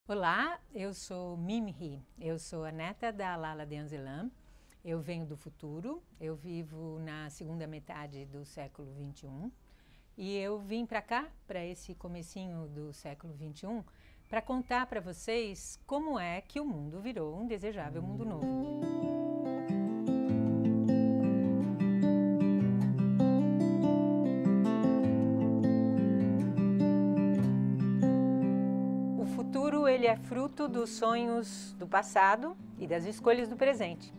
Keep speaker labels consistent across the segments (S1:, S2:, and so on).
S1: Olá, eu sou Mimhi, eu sou a neta da Lala de Anzelam, eu venho do futuro, eu vivo na segunda metade do século XXI e eu vim para cá, para esse comecinho do século XXI, para contar para vocês como é que o mundo virou um desejável mundo novo. O futuro ele é fruto dos sonhos do passado e das escolhas do presente.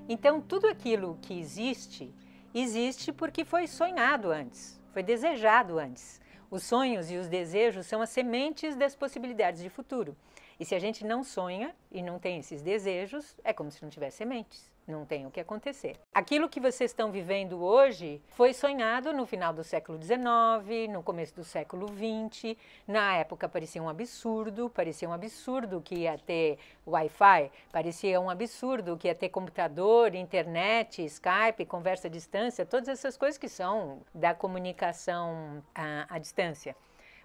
S1: Então tudo aquilo que existe, existe porque foi sonhado antes, foi desejado antes. Os sonhos e os desejos são as sementes das possibilidades de futuro. E se a gente não sonha e não tem esses desejos, é como se não tivesse sementes. Não tem o que acontecer. Aquilo que vocês estão vivendo hoje foi sonhado no final do século XIX, no começo do século XX. Na época parecia um absurdo que ia ter Wi-Fi, parecia um absurdo que ia ter computador, internet, Skype, conversa à distância, todas essas coisas que são da comunicação à distância.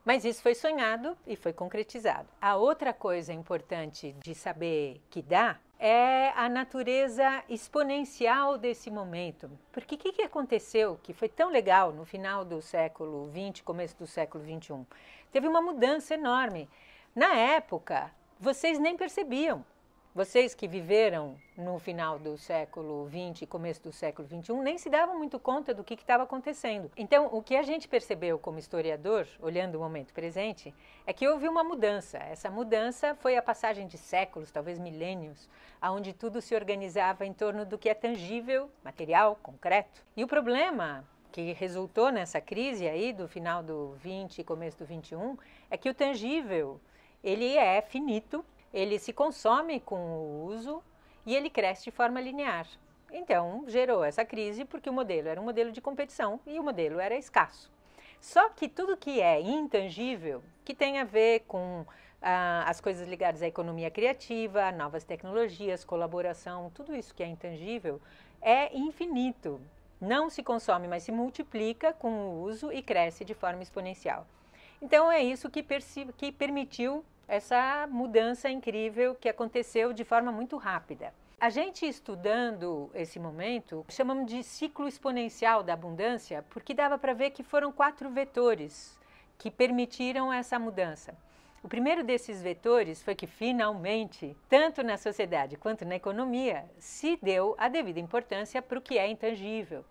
S1: Mas isso foi sonhado e foi concretizado. A outra coisa importante de saber que dá é a natureza exponencial desse momento. Porque o que aconteceu que foi tão legal no final do século XX, começo do século XXI? Teve uma mudança enorme. Na época, vocês nem percebiam. Vocês que viveram no final do século XX e começo do século XXI nem se davam muito conta do que estava acontecendo. Então, o que a gente percebeu como historiador, olhando o momento presente, é que houve uma mudança. Essa mudança foi a passagem de séculos, talvez milênios, onde tudo se organizava em torno do que é tangível, material, concreto. E o problema que resultou nessa crise aí do final do 20 e começo do 21 é que o tangível, ele é finito, ele se consome com o uso e ele cresce de forma linear. Então, gerou essa crise porque o modelo era um modelo de competição e o modelo era escasso. Só que tudo que é intangível, que tem a ver com as coisas ligadas à economia criativa, novas tecnologias, colaboração, tudo isso que é intangível, é infinito. Não se consome, mas se multiplica com o uso e cresce de forma exponencial. Então, é isso que permitiu essa mudança incrível que aconteceu de forma muito rápida. A gente estudando esse momento, chamamos de ciclo exponencial da abundância, porque dava para ver que foram 4 vetores que permitiram essa mudança. O primeiro desses vetores foi que finalmente, tanto na sociedade quanto na economia, se deu a devida importância para o que é intangível.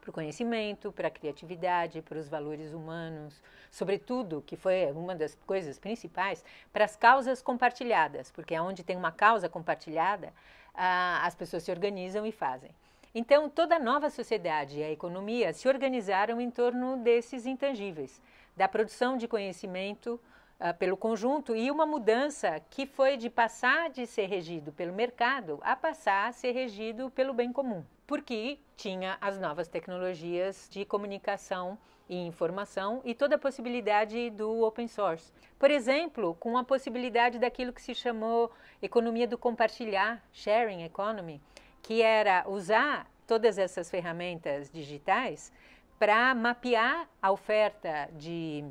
S1: Para o conhecimento, para a criatividade, para os valores humanos, sobretudo, que foi uma das coisas principais, para as causas compartilhadas, porque onde tem uma causa compartilhada, as pessoas se organizam e fazem. Então, toda a nova sociedade e a economia se organizaram em torno desses intangíveis, da produção de conhecimento pelo conjunto e uma mudança que foi de passar de ser regido pelo mercado a passar a ser regido pelo bem comum, porque tinha as novas tecnologias de comunicação e informação e toda a possibilidade do open source. Por exemplo, com a possibilidade daquilo que se chamou economia do compartilhar, sharing economy, que era usar todas essas ferramentas digitais para mapear a oferta de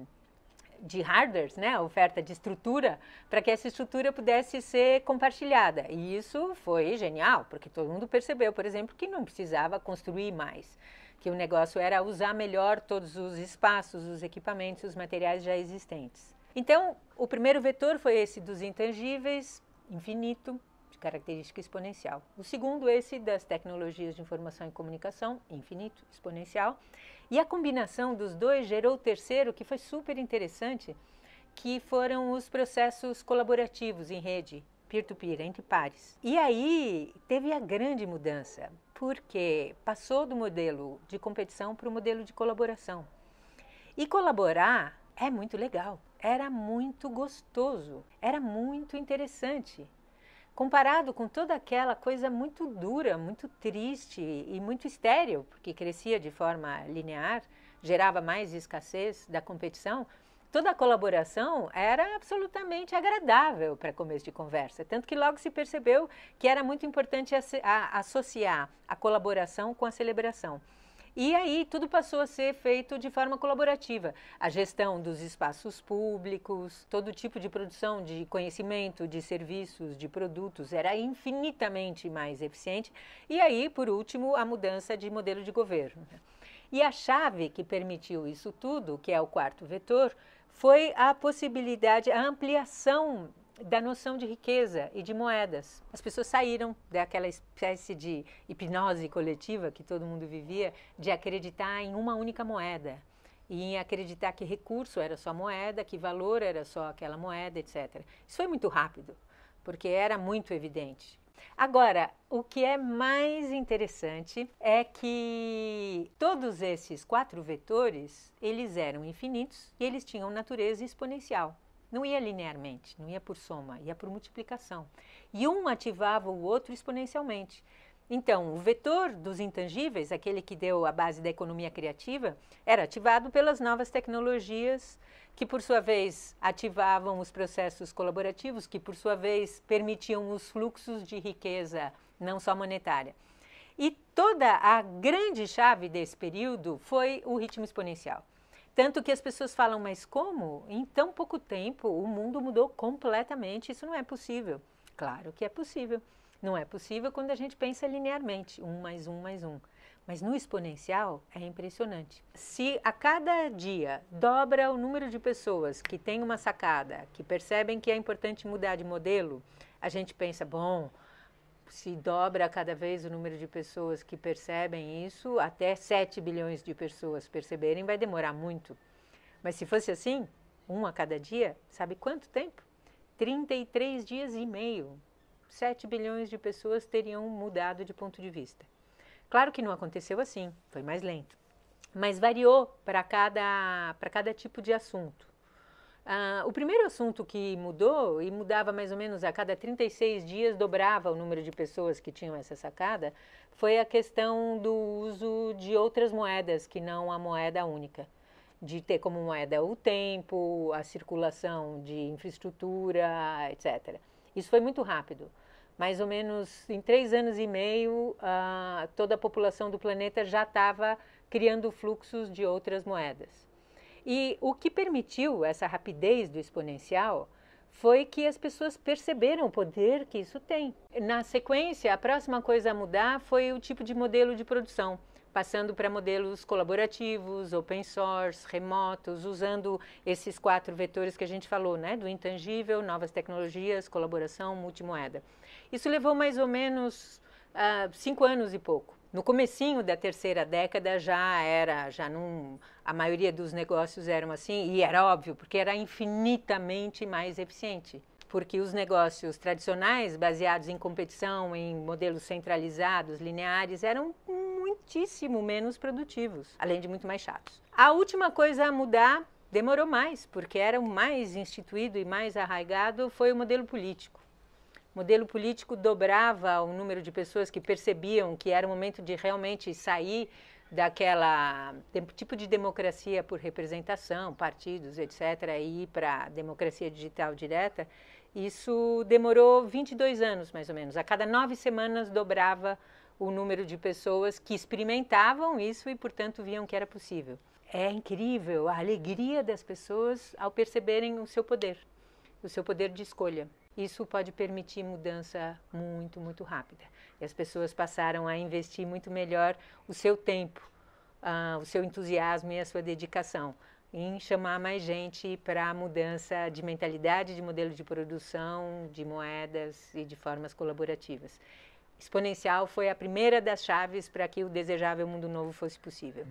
S1: hardware, né, a oferta de estrutura, para que essa estrutura pudesse ser compartilhada. E isso foi genial, porque todo mundo percebeu, por exemplo, que não precisava construir mais, que o negócio era usar melhor todos os espaços, os equipamentos, os materiais já existentes. Então, o primeiro vetor foi esse dos intangíveis, infinito, de característica exponencial. O segundo, esse das tecnologias de informação e comunicação, infinito, exponencial. E a combinação dos dois gerou o terceiro, que foi super interessante, que foram os processos colaborativos em rede, peer-to-peer, entre pares. E aí teve a grande mudança, porque passou do modelo de competição para o modelo de colaboração. E colaborar é muito legal, era muito gostoso, era muito interessante. Comparado com toda aquela coisa muito dura, muito triste e muito estéril, porque crescia de forma linear, gerava mais escassez da competição, toda a colaboração era absolutamente agradável para começo de conversa. Tanto que logo se percebeu que era muito importante associar a colaboração com a celebração. E aí tudo passou a ser feito de forma colaborativa. A gestão dos espaços públicos, todo tipo de produção de conhecimento, de serviços, de produtos era infinitamente mais eficiente. E aí, por último, a mudança de modelo de governo. E a chave que permitiu isso tudo, que é o quarto vetor, foi a possibilidade, a ampliação da noção de riqueza e de moedas. As pessoas saíram daquela espécie de hipnose coletiva que todo mundo vivia, de acreditar em uma única moeda e em acreditar que recurso era só moeda, que valor era só aquela moeda, etc. Isso foi muito rápido, porque era muito evidente. Agora, o que é mais interessante é que todos esses 4 vetores, eles eram infinitos e eles tinham natureza exponencial. Não ia linearmente, não ia por soma, ia por multiplicação. E um ativava o outro exponencialmente. Então, o vetor dos intangíveis, aquele que deu a base da economia criativa, era ativado pelas novas tecnologias, que por sua vez ativavam os processos colaborativos, que por sua vez permitiam os fluxos de riqueza, não só monetária. E toda a grande chave desse período foi o ritmo exponencial. Tanto que as pessoas falam, mas como? Em tão pouco tempo o mundo mudou completamente, isso não é possível. Claro que é possível. Não é possível quando a gente pensa linearmente, 1 mais 1 mais 1. Mas no exponencial é impressionante. Se a cada dia dobra o número de pessoas que têm uma sacada, que percebem que é importante mudar de modelo, a gente pensa, bom, se dobra cada vez o número de pessoas que percebem isso, até 7 bilhões de pessoas perceberem, vai demorar muito. Mas se fosse assim, 1 a cada dia, sabe quanto tempo? 33 dias e meio. 7 bilhões de pessoas teriam mudado de ponto de vista. Claro que não aconteceu assim, foi mais lento. Mas variou para cada tipo de assunto. O primeiro assunto que mudou, e mudava mais ou menos a cada 36 dias, dobrava o número de pessoas que tinham essa sacada, foi a questão do uso de outras moedas que não a moeda única. De ter como moeda o tempo, a circulação de infraestrutura, etc. Isso foi muito rápido. Mais ou menos em 3 anos e meio, toda a população do planeta já estava criando fluxos de outras moedas. E o que permitiu essa rapidez do exponencial foi que as pessoas perceberam o poder que isso tem. Na sequência, a próxima coisa a mudar foi o tipo de modelo de produção, passando para modelos colaborativos, open source, remotos, usando esses 4 vetores que a gente falou, né? Do intangível, novas tecnologias, colaboração, multimoeda. Isso levou mais ou menos 5 anos e pouco. No comecinho da terceira década a maioria dos negócios eram assim, e era óbvio, porque era infinitamente mais eficiente. Porque os negócios tradicionais, baseados em competição, em modelos centralizados, lineares, eram muitíssimo menos produtivos, além de muito mais chatos. A última coisa a mudar demorou mais, porque era o mais instituído e mais arraigado, foi o modelo político. O modelo político dobrava o número de pessoas que percebiam que era o momento de realmente sair daquela tipo de democracia por representação, partidos, etc., e ir para a democracia digital direta. Isso demorou 22 anos, mais ou menos. A cada 9 semanas dobrava o número de pessoas que experimentavam isso e, portanto, viam que era possível. É incrível a alegria das pessoas ao perceberem o seu poder de escolha. Isso pode permitir mudança muito, muito rápida. E as pessoas passaram a investir muito melhor o seu tempo, o seu entusiasmo e a sua dedicação em chamar mais gente para a mudança de mentalidade, de modelo de produção, de moedas e de formas colaborativas. Exponencial foi a primeira das chaves para que o desejável mundo novo fosse possível.